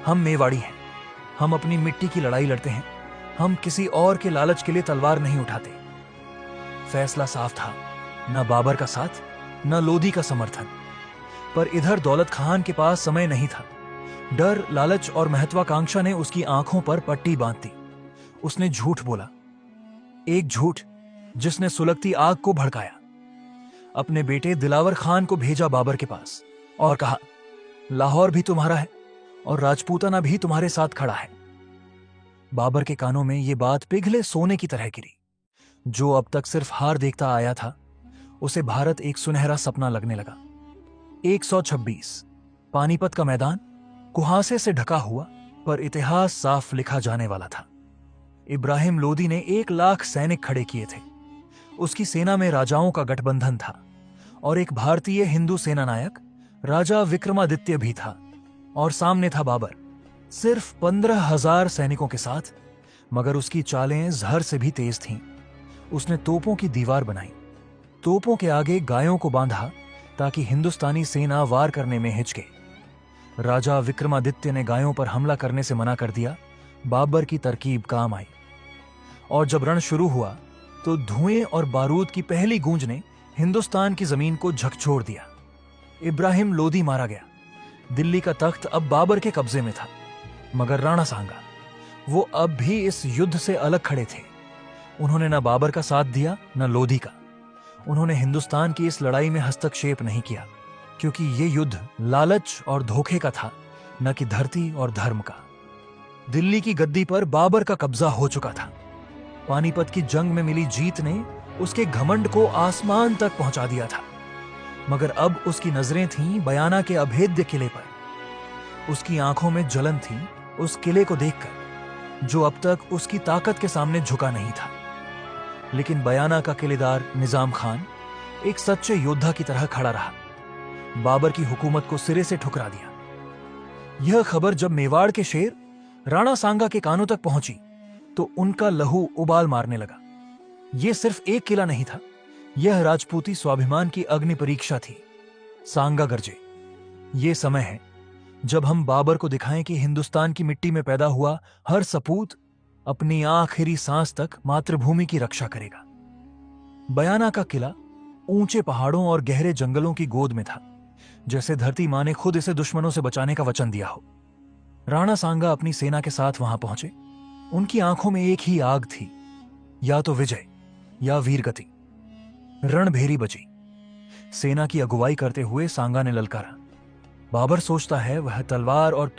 हम मेवाड़ी हैं, हम अपनी मिट्टी की लड़ाई लड़ते हैं, हम किसी और के लालच के लिए तलवार नहीं उठाते। फैसला साफ था, न बाबर का साथ न लोदी का समर्थन। पर इधर दौलत खान के पास समय नहीं था। डर, लालच और महत्वाकांक्षा ने उसकी आंखों पर पट्टी बांध दी। उसने झूठ बोला, एक झूठ जिसने सुलगती आग को भड़काया। अपने बेटे दिलावर खान को भेजा बाबर के पास और कहा, लाहौर भी तुम्हारा है और राजपूताना भी तुम्हारे साथ खड़ा है। बाबर के कानों में यह बात पिघले सोने की तरह गिरी। जो अब तक सिर्फ हार देखता आया था, उसे भारत एक सुनहरा सपना लगने लगा। 126 पानीपत का मैदान कुहासे से ढका हुआ, पर इतिहास साफ लिखा जाने वाला था। इब्राहिम लोदी ने 1 लाख सैनिक खड़े किए थे। उसकी सेना में राजाओं का गठबंधन था और एक भारतीय हिंदू सेनानायक राजा विक्रमादित्य भी था। और सामने था बाबर, सिर्फ 15,000 सैनिकों के साथ। मगर उसकी चालें जहर से भी तेज थीं। उसने तोपों की दीवार बनाई, तोपों के आगे गायों को बांधा ताकि हिंदुस्तानी सेना वार करने में हिचके। राजा विक्रमादित्य ने गायों पर हमला करने से मना कर दिया। बाबर की तरकीब काम आई और जब रण शुरू हुआ तो धुएं और बारूद की पहली गूंज ने हिंदुस्तान की जमीन को झकझोर दिया। इब्राहिम लोदी मारा गया। दिल्ली का तख्त अब बाबर के कब्जे में था। मगर राणा सांगा, वो अब भी इस युद्ध से अलग खड़े थे। उन्होंने न बाबर का साथ दिया न लोदी का। उन्होंने हिंदुस्तान की इस लड़ाई में हस्तक्षेप नहीं किया, क्योंकि यह युद्ध लालच और धोखे का था, न कि धरती और धर्म का। दिल्ली की गद्दी पर बाबर का कब्जा हो चुका था। पानीपत की जंग में मिली जीत ने उसके घमंड को आसमान तक पहुंचा दिया था। मगर अब उसकी नजरें थीं बयाना के अभेद्य किले पर। उसकी आंखों में जलन थी उस किले को देखकर, जो अब तक उसकी ताकत के सामने झुका नहीं था। लेकिन बयाना का किलेदार निजाम खान एक सच्चे योद्धा की तरह खड़ा रहा। बाबर की हुकूमत को सिरे से ठुकरा दिया। यह खबर जब मेवाड़ के शेर राणा सांगा के कानों तक पहुंची तो उनका लहू उबाल मारने लगा। यह सिर्फ एक किला नहीं था, यह राजपूती स्वाभिमान की अग्नि परीक्षा थी। सांगा गरजे, यह समय है जब हम बाबर को दिखाएं कि हिंदुस्तान की मिट्टी में पैदा हुआ हर सपूत अपनी आखिरी सांस तक मातृभूमि की रक्षा करेगा। बयाना का किला ऊंचे पहाड़ों और गहरे जंगलों की गोद में था, जैसे धरती मां ने खुद इसे दुश्मनों से बचाने का वचन दिया हो। राणा सांगा अपनी सेना के साथ वहां पहुंचे। उनकी आंखों में एक ही आग थी, या तो विजय या वीरगति। रणभेरी बजी। सेना की अगुवाई करते हुए सांगा ने ललकारा, बाबर सोचता है वह तलवार और